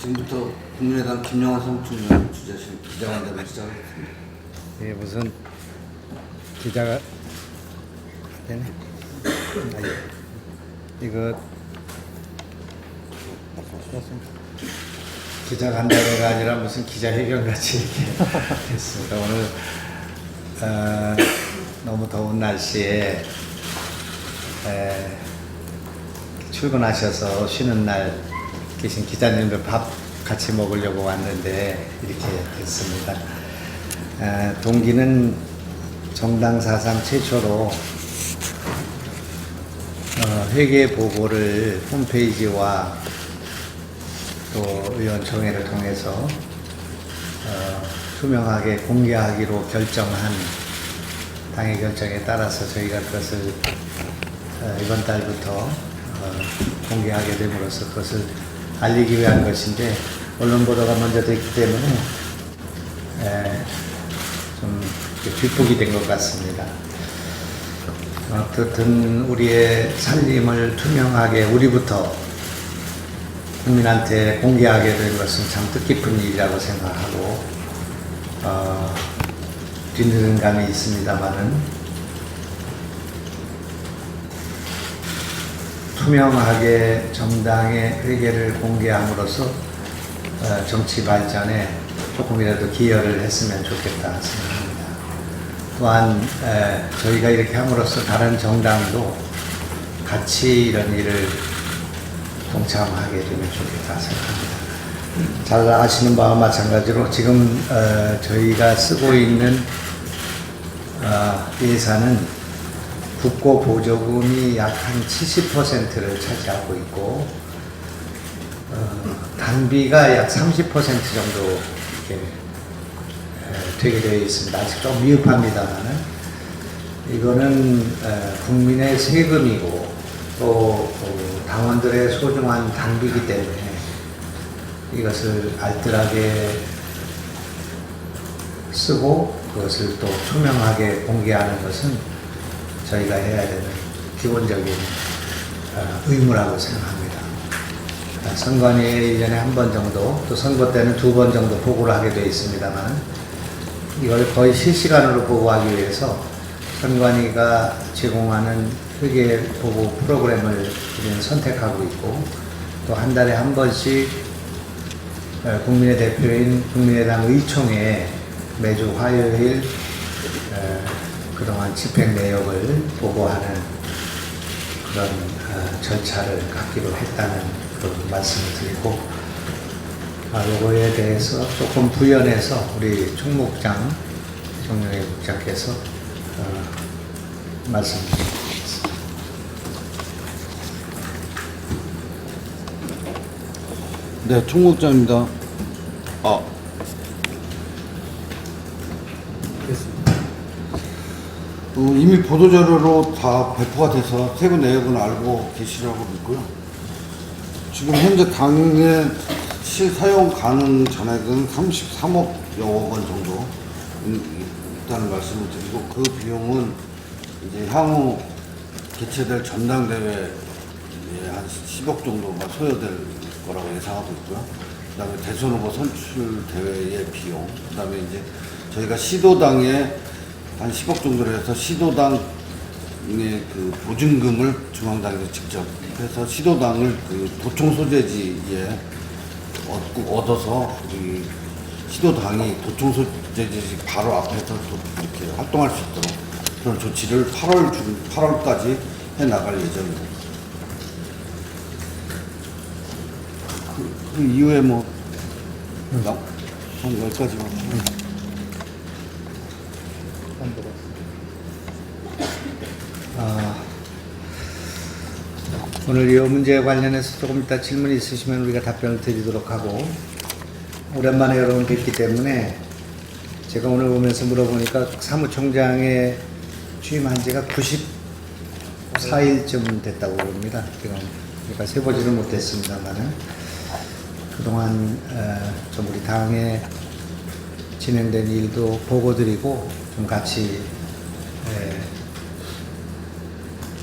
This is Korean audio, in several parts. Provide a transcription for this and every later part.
지금부터 국민의당 김영환 사무총장 주재하신 기자간담회 시작하겠습니다. 이게 무슨 기자가 되네. 이거 기자간담회가 아니라 무슨 기자회견 같이 이렇게 됐습니다. 오늘 너무 더운 날씨에 출근하셔서 쉬는 날 계신 기자님들 밥 같이 먹으려고 왔는데 이렇게 됐습니다. 동기는 정당 사상 최초로 회계 보고를 홈페이지와 또 의원총회를 통해서 투명하게 공개하기로 결정한 당의 결정에 따라서 저희가 그것을 이번 달부터 공개하게 됨으로써 그것을 알리기 위한 것인데 언론 보도가 먼저 됐기 때문에 좀 뒷북이 된 것 같습니다. 어떻든 우리의 살림을 투명하게 우리부터 국민한테 공개하게 된 것은 참 뜻깊은 일이라고 생각하고 뒤늦은 감이 있습니다만은 투명하게 정당의 회계를 공개함으로써 정치 발전에 조금이라도 기여를 했으면 좋겠다 생각합니다. 또한 저희가 이렇게 함으로써 다른 정당도 같이 이런 일을 동참하게 되면 좋겠다 생각합니다. 잘 아시는 바와 마찬가지로 지금 저희가 쓰고 있는 예산은 국고 보조금이 약 한 70%를 차지하고 있고 단비가 약 30% 정도 이렇게 되게 되어 있습니다. 아직 좀 미흡합니다만은 이거는 국민의 세금이고 또 당원들의 소중한 단비이기 때문에 이것을 알뜰하게 쓰고 그것을 또 투명하게 공개하는 것은 저희가 해야 되는 기본적인 의무라고 생각합니다. 선관위에 1년에 한 번 정도, 또 선거 때는 2번 정도 보고를 하게 되어 있습니다만 이걸 거의 실시간으로 보고하기 위해서 선관위가 제공하는 회계 보고 프로그램을 우리는 선택하고 있고 또 한 달에 한 번씩 국민의 대표인 국민의당 의총회에 매주 화요일 그동안 집행 내역을 보고하는 그런 절차를 갖기로 했다는 그런 말씀을 드리고 요거에 대해서 조금 부연해서 우리 총무국장, 정영애 국장께서 말씀 주시겠습니다. 네, 총무국장입니다. 이미 보도자료로 다 배포가 돼서 세부 내역은 알고 계시라고 믿고요. 지금 현재 당에 실사용 가능 잔액은 33억여 원 정도 있다는 말씀을 드리고 그 비용은 이제 향후 개최될 전당대회에 한 10억 정도가 소요될 거라고 예상하고 있고요. 그 다음에 대선 후보 선출 대회의 비용, 그 다음에 이제 저희가 시도당에 한 10억 정도를 해서 시도당의 그 보증금을 중앙당에서 직접 해서 시도당을 그 도청 소재지에 얻어서 우리 시도당이 도청 소재지 바로 앞에서 이렇게 활동할 수 있도록 그런 조치를 8월까지 해 나갈 예정입니다. 그 이후에 뭐 한 10가지만. 오늘 이 문제에 관련해서 조금 이따 질문이 있으시면 우리가 답변을 드리도록 하고 오랜만에 여러분 뵙기 때문에 제가 오늘 오면서 물어보니까 사무총장에 취임한 지가 94일쯤 됐다고 그럽니다. 그러니까 세보지는 못했습니다만은 그동안 좀 우리 당에 진행된 일도 보고 드리고 좀 같이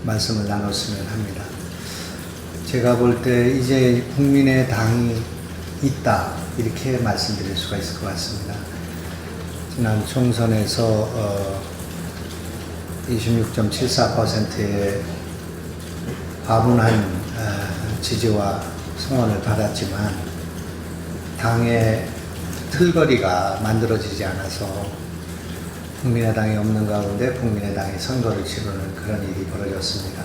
말씀을 나눴으면 합니다. 제가 볼 때 이제 국민의 당이 있다, 이렇게 말씀드릴 수가 있을 것 같습니다. 지난 총선에서 26.74%의 과분한 지지와 성원을 받았지만 당의 틀거리가 만들어지지 않아서 국민의당이 없는 가운데 국민의당이 선거를 치르는 그런 일이 벌어졌습니다.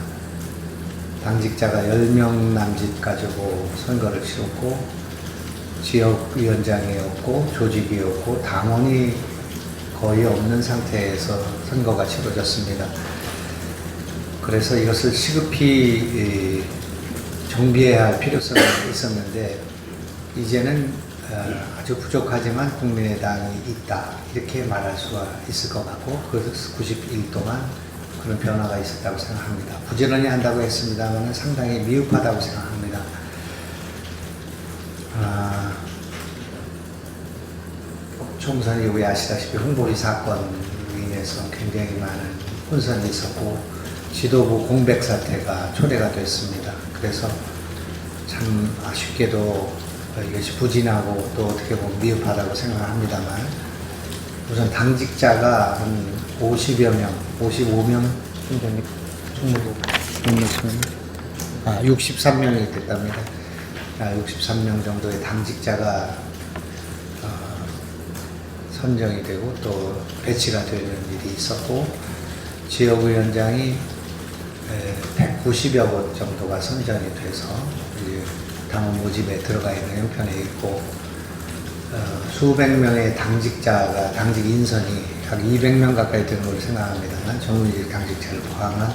당직자가 10명 남짓 가지고 선거를 치렀고 지역위원장이 없고 조직이 없고 당원이 거의 없는 상태에서 선거가 치러졌습니다. 그래서 이것을 시급히 정비해야 할 필요성이 있었는데 이제는 아주 부족하지만 국민의당이 있다, 이렇게 말할 수가 있을 것 같고, 그 90일 동안 그런 변화가 있었다고 생각합니다. 부지런히 한다고 했습니다만 상당히 미흡하다고 생각합니다. 총선 이후에 아시다시피 홍보리 사건으로 인해서 굉장히 많은 혼선이 있었고 지도부 공백 사태가 초래가 됐습니다. 그래서 참 아쉽게도 이것이 부진하고 또 어떻게 보면 미흡하다고 생각합니다만, 우선 당직자가 한 50여 명, 55명, 63명이 됐답니다. 63명 정도의 당직자가 선정이 되고 또 배치가 되는 일이 있었고, 지역위원장이 190여 곳 정도가 선정이 돼서 당원 모집에 들어가 있는 형편에 있고, 수백 명의 당직자가, 당직 인선이 약 200명 가까이 되는 걸로 생각합니다만 정규직 당직자를 포함한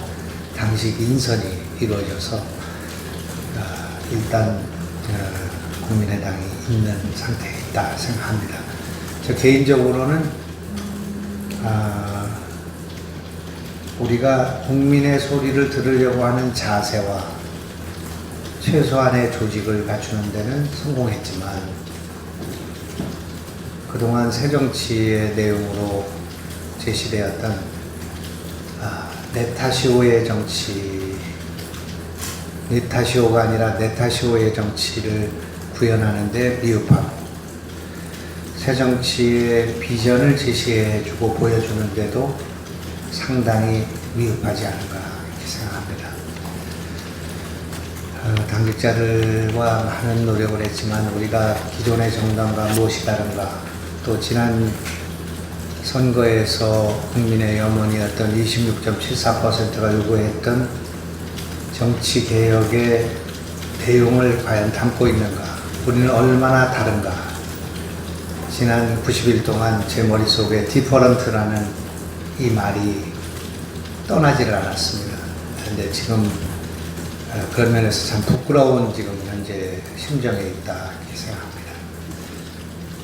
당직 인선이 이루어져서 일단 국민의당이 있는 상태에 있다 생각합니다. 저 개인적으로는 우리가 국민의 소리를 들으려고 하는 자세와 최소한의 조직을 갖추는 데는 성공했지만 그동안 새정치의 내용으로 제시되었던 네타시오의 정치, 네타시오가 아니라 네타시오의 정치를 구현하는 데 미흡하고, 새정치의 비전을 제시해주고 보여주는데도 상당히 미흡하지 않은가 이렇게 생각합니다. 당직자들과 많은 노력을 했지만 우리가 기존의 정당과 무엇이 다른가, 또 지난 선거에서 국민의 염원이었던 26.74%가 요구했던 정치개혁의 내용을 과연 담고 있는가, 우리는 얼마나 다른가. 지난 90일 동안 제 머릿속에 디퍼런트라는 이 말이 떠나지를 않았습니다. 그런데 지금 그런 면에서 참 부끄러운 지금 현재 심정에 있다 이렇게 생각합니다.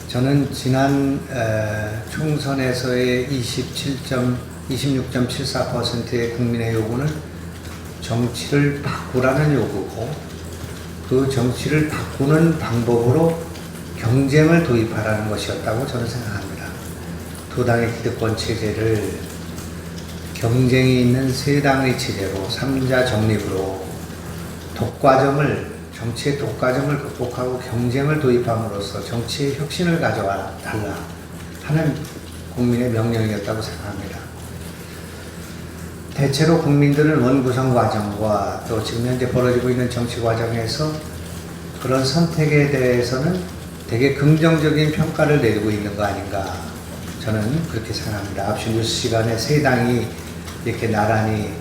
저는 지난 총선에서의 26.74%의 국민의 요구는 정치를 바꾸라는 요구고, 그 정치를 바꾸는 방법으로 경쟁을 도입하라는 것이었다고 저는 생각합니다. 두 당의 기득권 체제를 경쟁이 있는 세 당의 체제로 3자 정립으로 정치의 독과점을 극복하고 경쟁을 도입함으로써 정치의 혁신을 가져와 달라 하는 국민의 명령이었다고 생각합니다. 대체로 국민들은 원구성 과정과 또 지금 현재 벌어지고 있는 정치 과정에서 그런 선택에 대해서는 되게 긍정적인 평가를 내리고 있는 거 아닌가, 저는 그렇게 생각합니다. 앞서 뉴스 시간에 세 당이 이렇게 나란히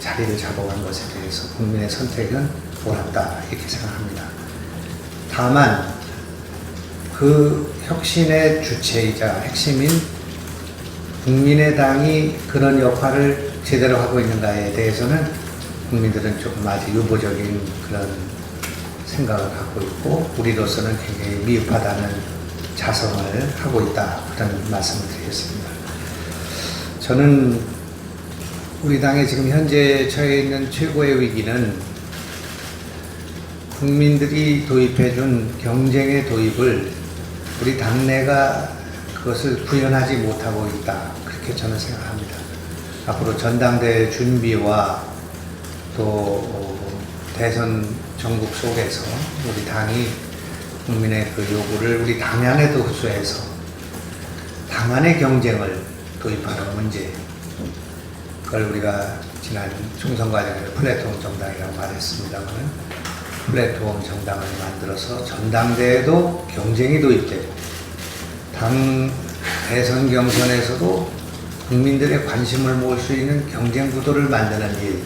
자리를 잡아간 것에 대해서 국민의 선택은 옳았다 이렇게 생각합니다. 다만 그 혁신의 주체이자 핵심인 국민의당이 그런 역할을 제대로 하고 있는가에 대해서는 국민들은 조금 아직 유보적인 그런 생각을 갖고 있고, 우리로서는 굉장히 미흡하다는 자성을 하고 있다, 그런 말씀을 드리겠습니다. 저는 우리 당의 지금 현재 처해 있는 최고의 위기는 국민들이 도입해준 경쟁의 도입을 우리 당내가 그것을 구현하지 못하고 있다, 그렇게 저는 생각합니다. 앞으로 전당대회 준비와 또 대선 전국 속에서 우리 당이 국민의 그 요구를 우리 당 안에도 흡수해서 당 안의 경쟁을 도입하는 문제, 그걸 우리가 지난 총선 과정에서 플랫폼 정당이라고 말했습니다만, 플랫폼 정당을 만들어서 전당대회도 경쟁이 도입되고 당 대선 경선에서도 국민들의 관심을 모을 수 있는 경쟁 구도를 만드는 일,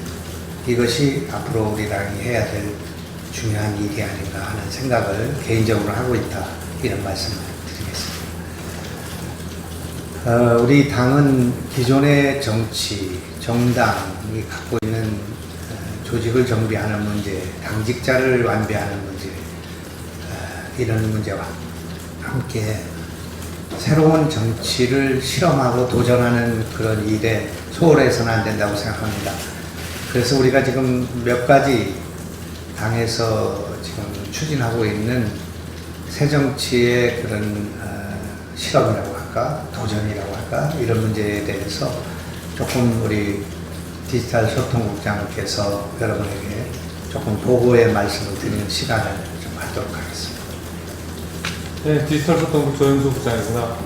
이것이 앞으로 우리 당이 해야 될 중요한 일이 아닌가 하는 생각을 개인적으로 하고 있다, 이런 말씀을 드리겠습니다. 우리 당은 기존의 정치, 정당이 갖고 있는 조직을 정비하는 문제, 당직자를 완비하는 문제, 이런 문제와 함께 새로운 정치를 실험하고 도전하는 그런 일에 소홀해서는 안 된다고 생각합니다. 그래서 우리가 지금 몇 가지 당에서 지금 추진하고 있는 새 정치의 그런 실험이라고 할까, 도전이라고 할까, 이런 문제에 대해서 조금 우리 디지털 소통국장께서 여러분에게 조금 보고의 말씀을 드리는 시간을 좀 갖도록 하겠습니다. 네, 디지털 소통국 조영수 국장입니다.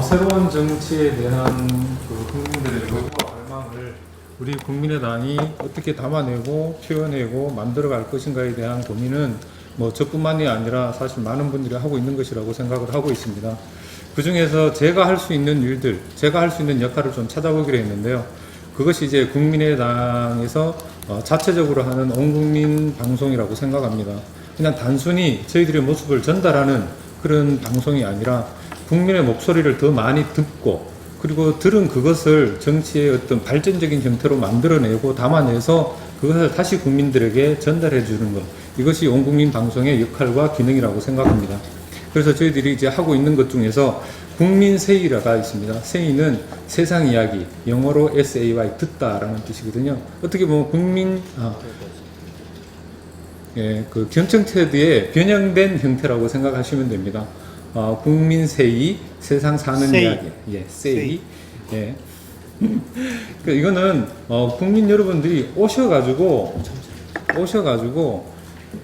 새로운 정치에 대한 그 국민들의 요구와 갈망을 우리 국민의당이 어떻게 담아내고 표현하고 만들어갈 것인가에 대한 고민은 뭐 저뿐만이 아니라 사실 많은 분들이 하고 있는 것이라고 생각을 하고 있습니다. 그 중에서 제가 할 수 있는 일들, 제가 할 수 있는 역할을 좀 찾아보기로 했는데요. 그것이 이제 국민의당에서 자체적으로 하는 온국민 방송이라고 생각합니다. 그냥 단순히 저희들의 모습을 전달하는 그런 방송이 아니라 국민의 목소리를 더 많이 듣고, 그리고 들은 그것을 정치의 어떤 발전적인 형태로 만들어내고 담아내서 그것을 다시 국민들에게 전달해 주는 것, 이것이 온국민 방송의 역할과 기능이라고 생각합니다. 그래서 저희들이 이제 하고 있는 것 중에서 국민 세이라가 있습니다. 세이는 세상 이야기, 영어로 SAY, 듣다라는 뜻이거든요. 어떻게 보면 그 견청 테드의 변형된 형태라고 생각하시면 됩니다. 국민 세이, 세상 사는 세이. 이야기. 예, 세이. 예. 이거는 국민 여러분들이 오셔가지고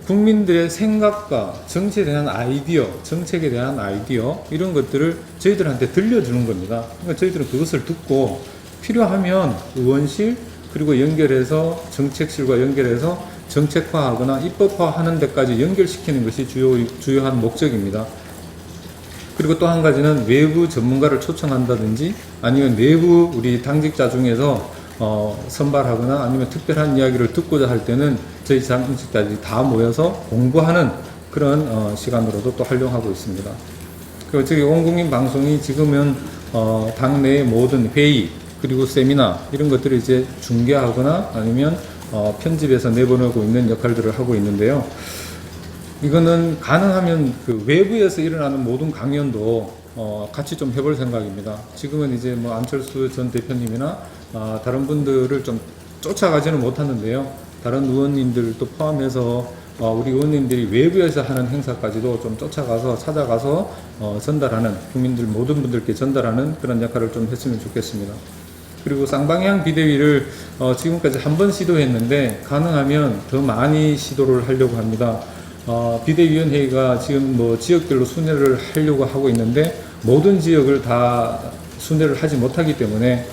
국민들의 생각과 정치에 대한 아이디어, 정책에 대한 아이디어, 이런 것들을 저희들한테 들려주는 겁니다. 그러니까 저희들은 그것을 듣고 필요하면 의원실, 그리고 연결해서 정책실과 연결해서 정책화하거나 입법화하는 데까지 연결시키는 것이 주요한 목적입니다. 그리고 또 한 가지는 외부 전문가를 초청한다든지 아니면 내부 우리 당직자 중에서 선발하거나 아니면 특별한 이야기를 듣고자 할 때는 저희 당직자들이 다 모여서 공부하는 그런 시간으로도 또 활용하고 있습니다. 그리고 저기 온국민 방송이 지금은 당내의 모든 회의, 그리고 세미나, 이런 것들을 이제 중계하거나 아니면 편집해서 내보내고 있는 역할들을 하고 있는데요. 이거는 가능하면 그 외부에서 일어나는 모든 강연도 같이 좀 해볼 생각입니다. 지금은 이제 뭐 안철수 전 대표님이나 다른 분들을 좀 쫓아가지는 못하는데요. 다른 의원님들도 포함해서 우리 의원님들이 외부에서 하는 행사까지도 좀 쫓아가서 찾아가서 전달하는, 국민들 모든 분들께 전달하는 그런 역할을 좀 했으면 좋겠습니다. 그리고 쌍방향 비대위를 지금까지 한 번 시도했는데 가능하면 더 많이 시도를 하려고 합니다. 비대위원회의가 지금 뭐 지역별로 순회를 하려고 하고 있는데 모든 지역을 다 순회를 하지 못하기 때문에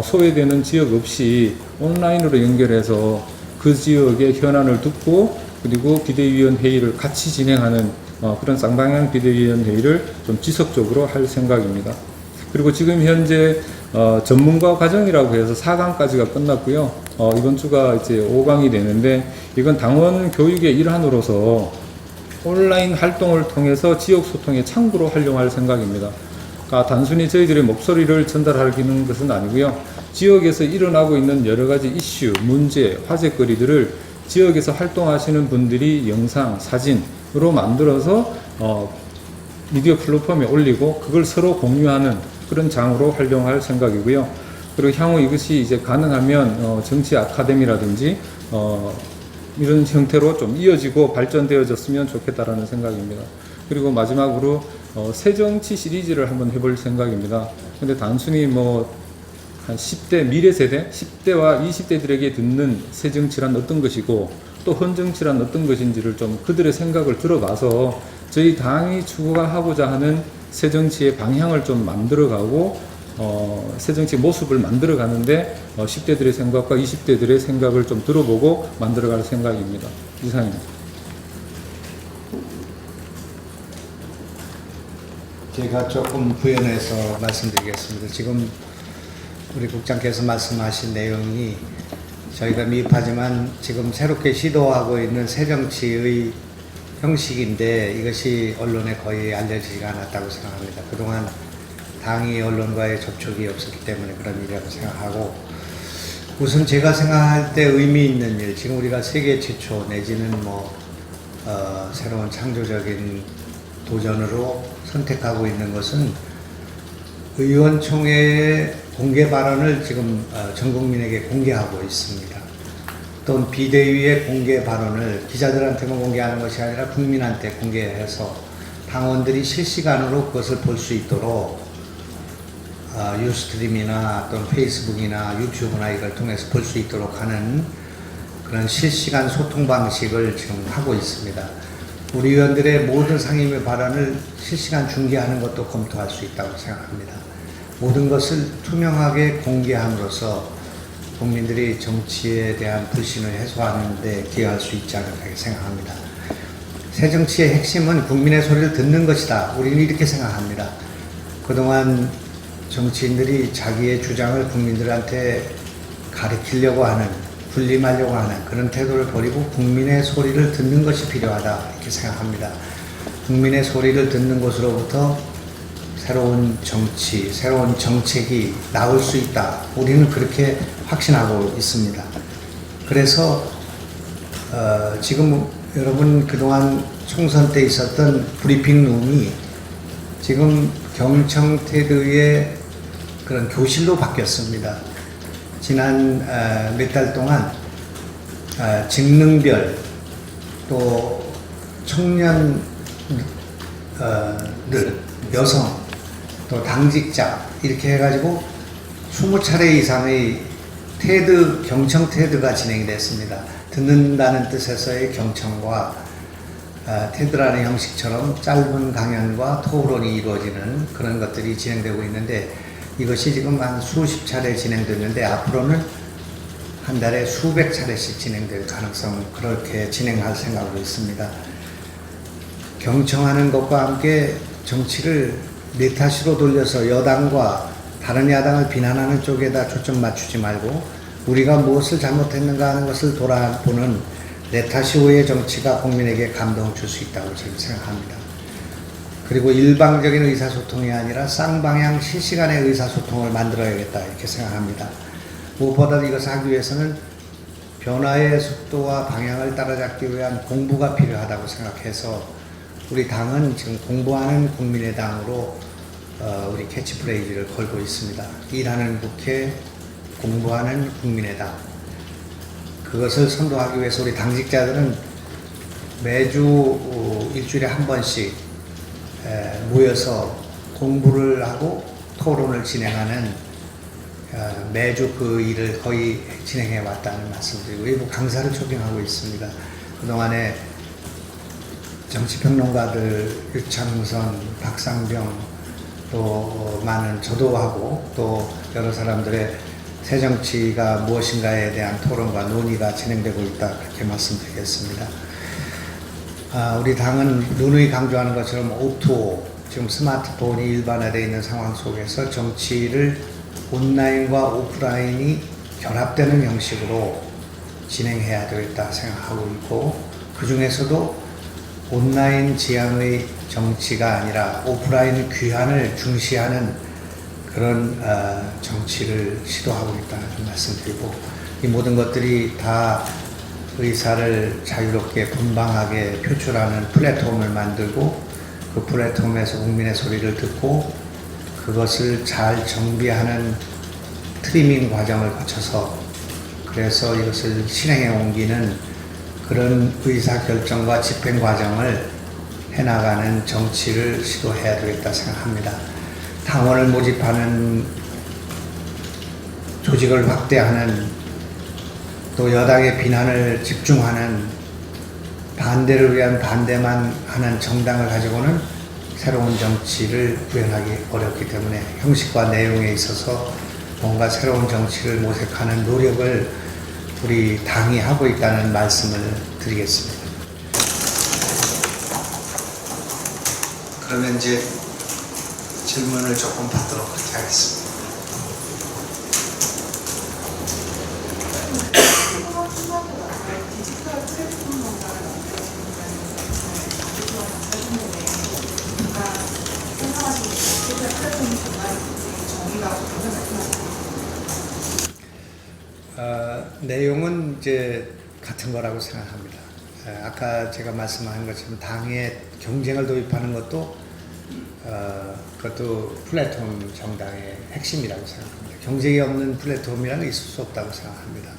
소외되는 지역 없이 온라인으로 연결해서 그 지역의 현안을 듣고, 그리고 비대위원회의를 같이 진행하는 그런 쌍방향 비대위원회의를 좀 지속적으로 할 생각입니다. 그리고 지금 현재 전문가 과정이라고 해서 4강까지가 끝났고요. 이번 주가 이제 5강이 되는데, 이건 당원 교육의 일환으로서 온라인 활동을 통해서 지역 소통의 창구로 활용할 생각입니다. 그러니까 단순히 저희들의 목소리를 전달하는 것은 아니고요. 지역에서 일어나고 있는 여러 가지 이슈, 문제, 화제거리들을 지역에서 활동하시는 분들이 영상, 사진으로 만들어서 미디어 플랫폼에 올리고 그걸 서로 공유하는 그런 장으로 활용할 생각이고요. 그리고 향후 이것이 이제 가능하면 정치 아카데미라든지 이런 형태로 좀 이어지고 발전되어졌으면 좋겠다라는 생각입니다. 그리고 마지막으로 새정치 시리즈를 한번 해볼 생각입니다. 근데 단순히 뭐 한 10대 미래 세대, 10대와 20대들에게 듣는 새 정치란 어떤 것이고 또 현 정치란 어떤 것인지를 좀 그들의 생각을 들어봐서 저희 당이 추구하고자 하는 새 정치의 방향을 좀 만들어가고 새 정치 모습을 만들어가는데 10대들의 생각과 20대들의 생각을 좀 들어보고 만들어갈 생각입니다. 이상입니다. 제가 조금 부연해서 말씀드리겠습니다. 지금 우리 국장께서 말씀하신 내용이 저희가 미흡하지만 지금 새롭게 시도하고 있는 새정치의 형식인데 이것이 언론에 거의 알려지지가 않았다고 생각합니다. 그동안 당이 언론과의 접촉이 없었기 때문에 그런 일이라고 생각하고, 우선 제가 생각할 때 의미 있는 일, 지금 우리가 세계 최초 내지는 새로운 창조적인 도전으로 선택하고 있는 것은 의원총회의 공개 발언을 지금 전 국민에게 공개하고 있습니다. 또는 비대위의 공개 발언을 기자들한테만 공개하는 것이 아니라 국민한테 공개해서 당원들이 실시간으로 그것을 볼 수 있도록 유스트림이나 또는 페이스북이나 유튜브나 이걸 통해서 볼 수 있도록 하는 그런 실시간 소통 방식을 지금 하고 있습니다. 우리 의원들의 모든 상임위 발언을 실시간 중계하는 것도 검토할 수 있다고 생각합니다. 모든 것을 투명하게 공개함으로써 국민들이 정치에 대한 불신을 해소하는 데 기여할 수 있지 않을까 생각합니다. 새 정치의 핵심은 국민의 소리를 듣는 것이다. 우리는 이렇게 생각합니다. 그동안 정치인들이 자기의 주장을 국민들한테 가르치려고 하는, 군림하려고 하는 그런 태도를 버리고 국민의 소리를 듣는 것이 필요하다 이렇게 생각합니다. 국민의 소리를 듣는 곳으로부터 새로운 정치, 새로운 정책이 나올 수 있다. 우리는 그렇게 확신하고 있습니다. 그래서 지금 여러분 그동안 총선 때 있었던 브리핑룸이 지금 경청태도의 그런 교실로 바뀌었습니다. 지난 몇 달 동안 직능별 또 청년들, 여성 또 당직자 이렇게 해가지고 20차례 이상의 경청 테드가 진행이 됐습니다. 듣는다는 뜻에서의 경청과 테드라는 형식처럼 짧은 강연과 토론이 이루어지는 그런 것들이 진행되고 있는데, 이것이 지금 한 수십 차례 진행됐는데 앞으로는 한 달에 수백 차례씩 진행될 가능성, 그렇게 진행할 생각으로 있습니다. 경청하는 것과 함께 정치를 내 탓으로 돌려서 여당과 다른 야당을 비난하는 쪽에다 초점 맞추지 말고 우리가 무엇을 잘못했는가 하는 것을 돌아보는 내 탓이 후의 정치가 국민에게 감동을 줄 수 있다고 저는 생각합니다. 그리고 일방적인 의사소통이 아니라 쌍방향 실시간의 의사소통을 만들어야겠다 이렇게 생각합니다. 무엇보다 이것을 하기 위해서는 변화의 속도와 방향을 따라잡기 위한 공부가 필요하다고 생각해서 우리 당은 지금 공부하는 국민의 당으로 우리 캐치프레이즈를 걸고 있습니다. 일하는 국회, 공부하는 국민의 당. 그것을 선도하기 위해서 우리 당직자들은 매주 일주일에 한 번씩 모여서 공부를 하고 토론을 진행하는 매주 그 일을 거의 진행해 왔다는 말씀드리고 일부 강사를 초빙하고 있습니다. 그동안에 정치평론가들 유창선, 박상병 또 많은 저도 하고 또 여러 사람들의 새정치가 무엇인가에 대한 토론과 논의가 진행되고 있다 그렇게 말씀드리겠습니다. 우리 당은 누누이 강조하는 것처럼 O2O, 지금 스마트폰이 일반화되어 있는 상황 속에서 정치를 온라인과 오프라인이 결합되는 형식으로 진행해야 되겠다 생각하고 있고, 그 중에서도 온라인 지향의 정치가 아니라 오프라인 귀환을 중시하는 그런 정치를 시도하고 있다는 말씀드리고, 이 모든 것들이 다 의사를 자유롭게 분방하게 표출하는 플랫폼을 만들고 그 플랫폼에서 국민의 소리를 듣고 그것을 잘 정비하는 트리밍 과정을 거쳐서 그래서 이것을 실행에 옮기는 그런 의사결정과 집행 과정을 해나가는 정치를 시도해야 되겠다 생각합니다. 당원을 모집하는 조직을 확대하는, 또 여당의 비난을 집중하는, 반대를 위한 반대만 하는 정당을 가지고는 새로운 정치를 구현하기 어렵기 때문에 형식과 내용에 있어서 뭔가 새로운 정치를 모색하는 노력을 우리 당이 하고 있다는 말씀을 드리겠습니다. 그러면 이제 질문을 조금 받도록 그렇게 하겠습니다. 내용은 이제 같은 거라고 생각합니다. 아까 제가 말씀한 것처럼 당의 경쟁을 도입하는 것도 그것도 플랫폼 정당의 핵심이라고 생각합니다. 경쟁이 없는 플랫폼이라는 게 있을 수 없다고 생각합니다.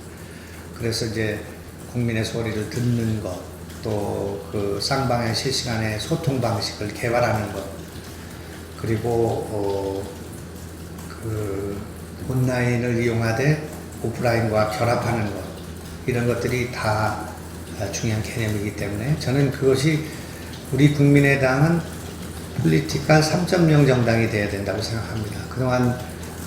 그래서 이제 국민의 소리를 듣는 것, 또 그 쌍방의 실시간의 소통 방식을 개발하는 것, 그리고 그 온라인을 이용하되 오프라인과 결합하는 것, 이런 것들이 다 중요한 개념이기 때문에 저는 그것이 우리 국민의당은 폴리티컬 3.0 정당이 돼야 된다고 생각합니다. 그동안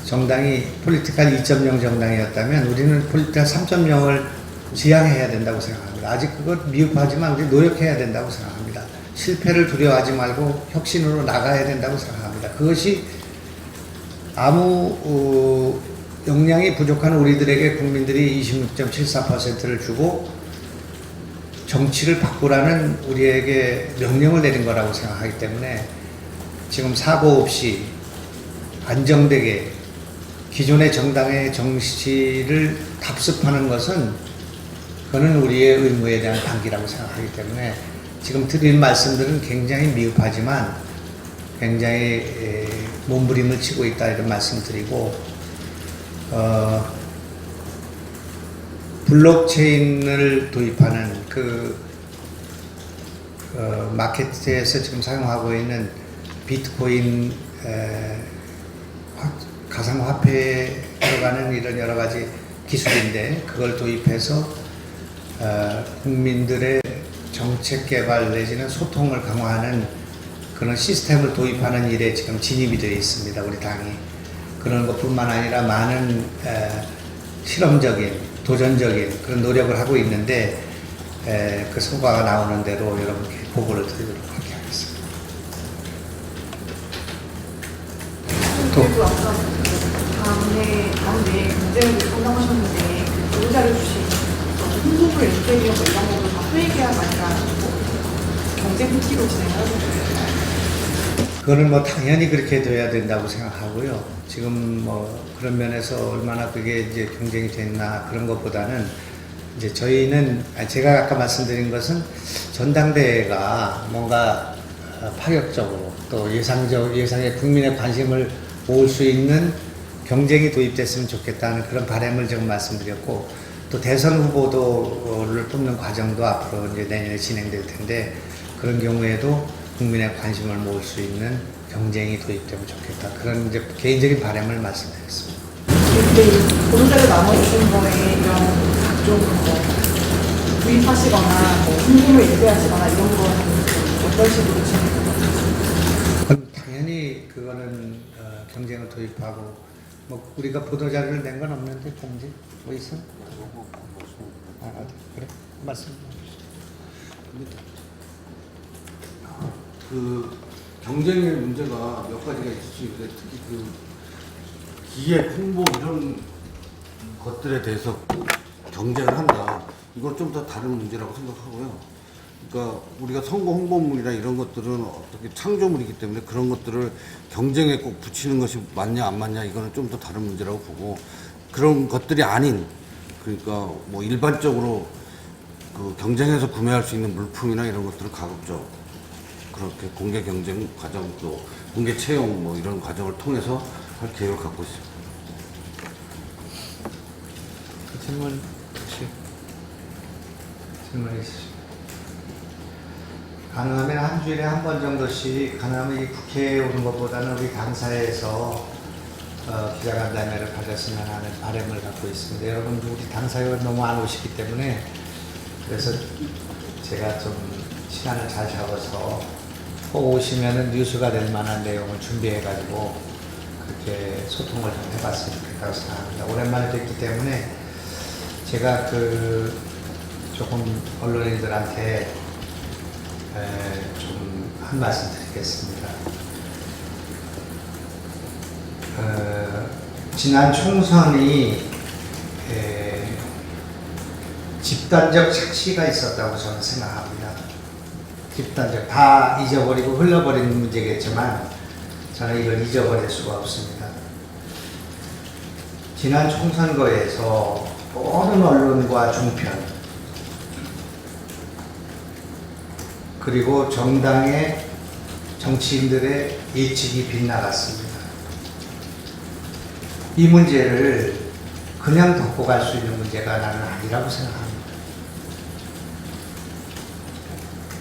정당이 폴리티컬 2.0 정당이었다면 우리는 폴리티컬 3.0을 지향해야 된다고 생각합니다. 아직 그것 미흡하지만 우리 노력해야 된다고 생각합니다. 실패를 두려워하지 말고 혁신으로 나가야 된다고 생각합니다. 그것이 아무 역량이 부족한 우리들에게 국민들이 26.74%를 주고 정치를 바꾸라는 우리에게 명령을 내린 거라고 생각하기 때문에 지금 사고 없이 안정되게 기존의 정당의 정치를 답습하는 것은 그거는 우리의 의무에 대한 단기라고 생각하기 때문에 지금 드린 말씀들은 굉장히 미흡하지만 굉장히 몸부림을 치고 있다 이런 말씀 드리고, 블록체인을 도입하는 마켓에서 지금 사용하고 있는 비트코인 가상화폐에 들어가는 이런 여러 가지 기술인데 그걸 도입해서 국민들의 정책 개발 내지는 소통을 강화하는 그런 시스템을 도입하는 일에 지금 진입이 되어 있습니다. 우리 당이. 그런 것뿐만 아니라 많은 실험적인, 도전적인 그런 노력을 하고 있는데 그 성과가 나오는 대로 여러분께 보고를 드리도록 하게 하겠습니다. 그리고 아까 당내 경쟁을 상담하셨는데 그 보호자를 주신 홍보물 인테리어 이런 거를 다 회계가 아니라 경쟁 후기로 진행하는 거예요. 그거는 뭐 당연히 그렇게 돼야 된다고 생각하고요. 지금 뭐 그런 면에서 얼마나 그게 이제 경쟁이 됐나 그런 것보다는 이제 저희는 제가 아까 말씀드린 것은 전당대회가 뭔가 파격적으로 또 예상의 국민의 관심을 모을 수 있는 경쟁이 도입됐으면 좋겠다는 그런 바람을 지금 말씀드렸고, 또 대선 후보도를 뽑는 과정도 앞으로 이제 내년에 진행될 텐데 그런 경우에도 국민의 관심을 모을 수 있는 경쟁이 도입되면 좋겠다. 그런 이제 개인적인 바람을 말씀드렸습니다. 근데 보호자를 나눠주신 거에 이런 각종 구입하시거나 홍보물 인쇄하시거나 이런 거는 어떤 식으로 진행하세요? 당연히 그거는 경쟁을 도입하고 뭐 우리가 보도자료를 낸 건 없는데 공지 뭐 있어? 그래 말씀. 그 경쟁의 문제가 몇 가지가 있을 수 있는데 특히 그 기획, 홍보 이런 것들에 대해서 경쟁을 한다. 이건 좀 더 다른 문제라고 생각하고요. 그러니까 우리가 선거 홍보물이나 이런 것들은 어떻게 창조물이기 때문에 그런 것들을 경쟁에 꼭 붙이는 것이 맞냐 안 맞냐 이거는 좀 더 다른 문제라고 보고, 그런 것들이 아닌, 그러니까 뭐 일반적으로 그 경쟁에서 구매할 수 있는 물품이나 이런 것들을 가급적 그렇게 공개 경쟁 과정 또 공개 채용 뭐 이런 과정을 통해서 할 계획을 갖고 있습니다. 그 질문 혹시 질문해 주시죠. 가능하면 한 주일에 한 번 정도씩, 가능하면 이 국회에 오는 것보다는 우리 당사에서 기자간담회를 가졌으면 하는 바람을 갖고 있습니다. 여러분 우리 당사위원 너무 안 오시기 때문에 그래서 제가 좀 시간을 잘 잡아서 꼭 오시면은 뉴스가 될 만한 내용을 준비해가지고 그렇게 소통을 좀 해봤으면 좋겠다고 생각합니다. 오랜만에 뵙기 때문에 제가 조금 언론인들한테 좀 한 말씀 드리겠습니다. 지난 총선이 집단적 착시가 있었다고 저는 생각합니다. 집단적, 다 잊어버리고 흘러버린 문제겠지만 저는 이걸 잊어버릴 수가 없습니다. 지난 총선거에서 모든 언론과 종편 그리고 정당의 정치인들의 예측이 빗나갔습니다. 이 문제를 그냥 덮고 갈 수 있는 문제가 나는 아니라고 생각합니다.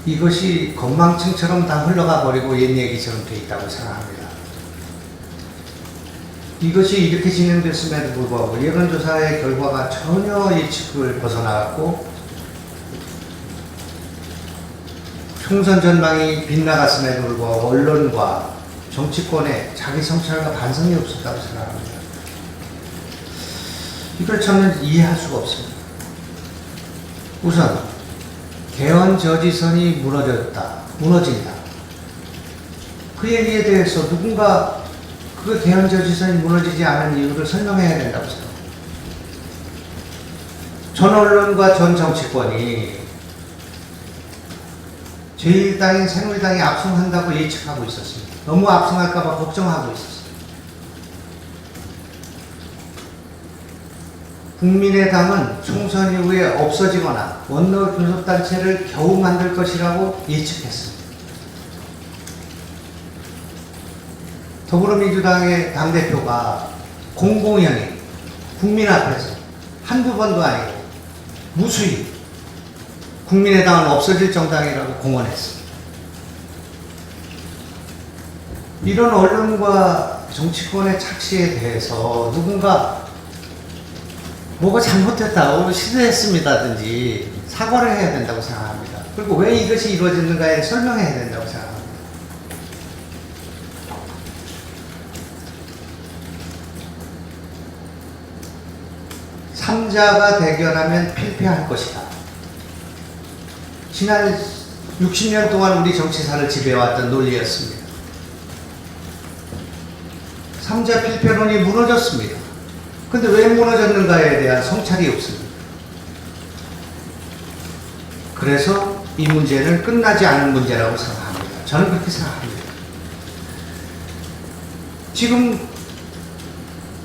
이것이 건망증처럼 다 흘러가 버리고 옛 얘기처럼 돼 있다고 생각합니다. 이것이 이렇게 진행됐음에도 불구하고 여론조사의 결과가 전혀 예측을 벗어나갔고 총선 전망이 빗나갔음에도 불구하고 언론과 정치권에 자기 성찰과 반성이 없었다고 생각합니다. 이걸 저는 이해할 수가 없습니다. 우선 개헌 저지선이 무너진다. 그 얘기에 대해서 누군가 그 개헌 저지선이 무너지지 않은 이유를 설명해야 된다고 생각합니다. 전 언론과 전 정치권이 제1당인 새누리당이 압승한다고 예측하고 있었습니다. 너무 압승할까봐 걱정하고 있었습니다. 국민의당은 총선 이후에 없어지거나 원로 교섭단체를 겨우 만들 것이라고 예측했습니다. 더불어민주당의 당대표가 공공연히 국민 앞에서 한두 번도 아니고 무수히 국민의당은 없어질 정당이라고 공언했습니다. 이런 언론과 정치권의 착시에 대해서 누군가 뭐가 잘못됐다고 시도했습니다든지 사과를 해야 된다고 생각합니다. 그리고 왜 이것이 이루어졌는가에 설명해야 된다고 생각합니다. 삼자가 대결하면 필패할 것이다. 지난 60년 동안 우리 정치사를 지배해왔던 논리였습니다. 삼자 필패론이 무너졌습니다. 근데 왜 무너졌는가에 대한 성찰이 없습니다. 그래서 이 문제는 끝나지 않은 문제라고 생각합니다. 저는 그렇게 생각합니다. 지금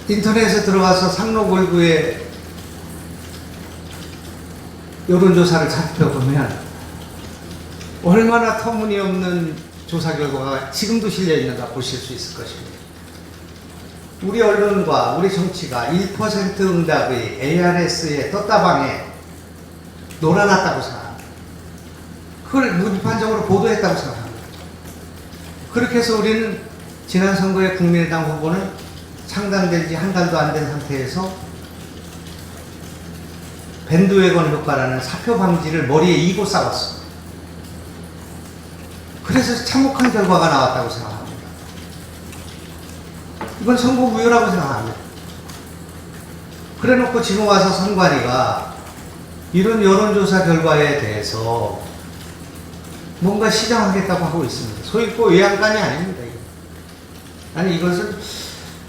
인터넷에 들어가서 상록골구의 여론조사를 살펴보면 얼마나 터무니없는 조사 결과가 지금도 실려 있는가 보실 수 있을 것입니다. 우리 언론과 우리 정치가 1% 응답의 ARS의 떴다방에 놀아났다고 생각합니다. 그걸 무비판적으로 보도했다고 생각합니다. 그렇게 해서 우리는 지난 선거에 국민의당 후보는 창당된 지 한 달도 안 된 상태에서 밴드웨건 효과라는 사표 방지를 머리에 이고 싸웠습니다. 그래서 참혹한 결과가 나왔다고 생각합니다. 이건 선거 무효라고 생각합니다. 그래 놓고 지금 와서 선관위가 이런 여론조사 결과에 대해서 뭔가 시정하겠다고 하고 있습니다. 소위고 외양간이 아닙니다. 아니 이것을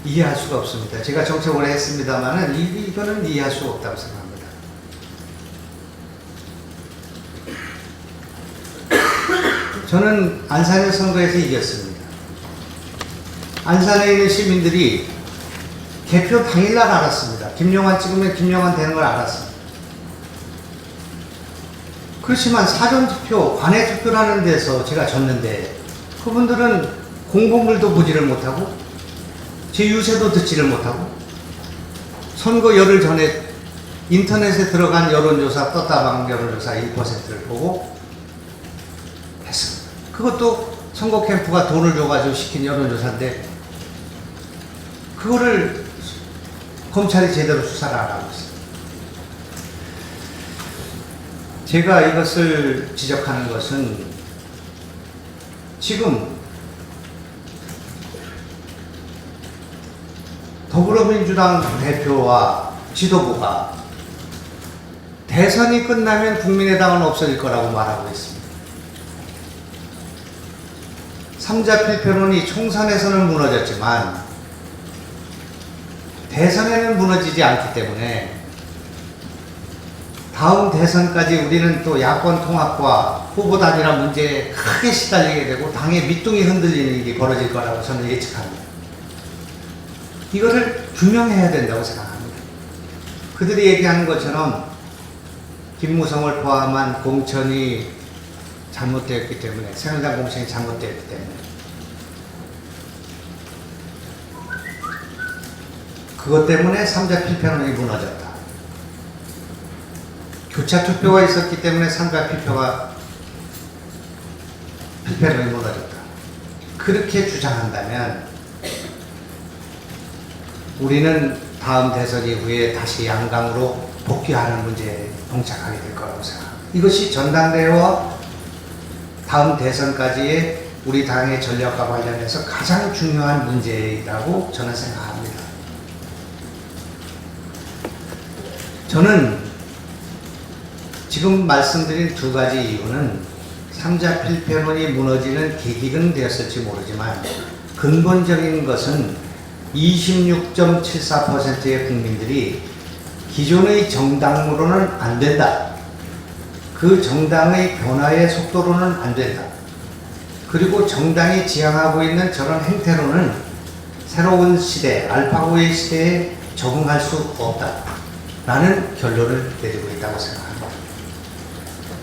이해할 수가 없습니다. 제가 정책 오래 했습니다만은 이거는 이해할 수가 없다고 생각합니다. 저는 안산의 선거에서 이겼습니다. 안산에 있는 시민들이 개표 당일날 알았습니다. 김영환 찍으면 김영환 되는 걸 알았습니다. 그렇지만 사전투표, 관외투표라는 데서 제가 졌는데 그분들은 공보물도 보지를 못하고 제 유세도 듣지를 못하고 선거 열흘 전에 인터넷에 들어간 여론조사, 떴다방 여론조사 1%를 보고 했습니다. 그것도 선거 캠프가 돈을 줘가지고 시킨 여론조사인데 그거를 검찰이 제대로 수사를 안 하고 있어요. 제가 이것을 지적하는 것은 지금 더불어민주당 대표와 지도부가 대선이 끝나면 국민의당은 없어질 거라고 말하고 있습니다. 삼자 필패론이 총선에서는 무너졌지만 대선에는 무너지지 않기 때문에 다음 대선까지 우리는 또 야권 통합과 후보 단일화 문제에 크게 시달리게 되고 당의 밑둥이 흔들리는 일이 벌어질 거라고 저는 예측합니다. 이거를 규명해야 된다고 생각합니다. 그들이 얘기하는 것처럼 김무성을 포함한 공천이 잘못되었기 때문에, 새누리당 공천이 잘못되었기 때문에 그것 때문에 3자 필패론이 무너졌다. 교차 투표가 있었기 때문에 3자 필패론이 무너졌다. 그렇게 주장한다면 우리는 다음 대선 이후에 다시 양강으로 복귀하는 문제에 봉착하게 될 거라고 생각합니다. 이것이 전당대회와 다음 대선까지의 우리 당의 전략과 관련해서 가장 중요한 문제라고 저는 생각합니다. 저는 지금 말씀드린 두 가지 이유는 3자 필패론이 무너지는 계기는 되었을지 모르지만 근본적인 것은 26.74%의 국민들이 기존의 정당으로는 안 된다. 그 정당의 변화의 속도로는 안 된다. 그리고 정당이 지향하고 있는 저런 행태로는 새로운 시대, 알파고의 시대에 적응할 수 없다. 라는 결론을 내리고 있다고 생각합니다.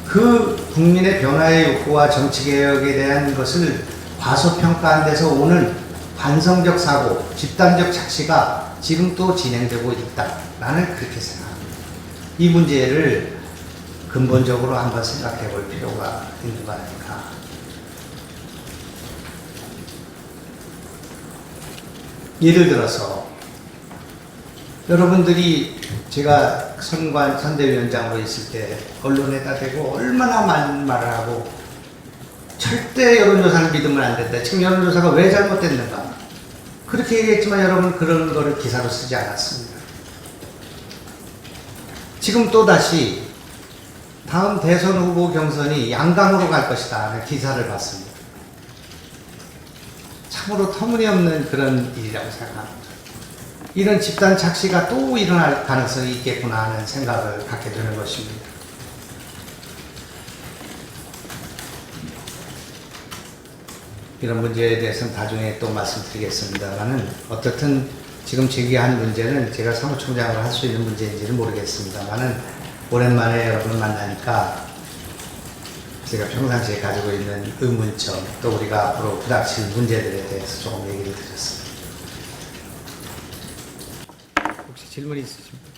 그 국민의 변화의 욕구와 정치개혁에 대한 것을 과소평가한 데서 오는 반성적 사고, 집단적 착시가 지금 또 진행되고 있다. 나는 그렇게 생각합니다. 이 문제를 근본적으로 한번 생각해 볼 필요가 있는 거 아닙니까? 예를 들어서 여러분들이 제가 선대위원장으로 있을 때 언론에다 대고 얼마나 많은 말을 하고 절대 여론조사를 믿으면 안 된다. 지금 여론조사가 왜 잘못됐는가? 그렇게 얘기했지만 여러분 그런 거를 기사로 쓰지 않았습니다. 지금 또다시 다음 대선 후보 경선이 양강으로 갈 것이다 하는 기사를 봤습니다. 참으로 터무니없는 그런 일이라고 생각합니다. 이런 집단 착시가 또 일어날 가능성이 있겠구나 하는 생각을 갖게 되는 것입니다. 이런 문제에 대해서는 나중에 또 말씀드리겠습니다만은 어떻든 지금 제기한 문제는 제가 사무총장으로 할 수 있는 문제인지는 모르겠습니다만은 오랜만에 여러분 만나니까 제가 평상시에 가지고 있는 의문점 또 우리가 앞으로 부닥칠 문제들에 대해서 조금 얘기를 드렸습니다. 혹시 질문이 있으십니까?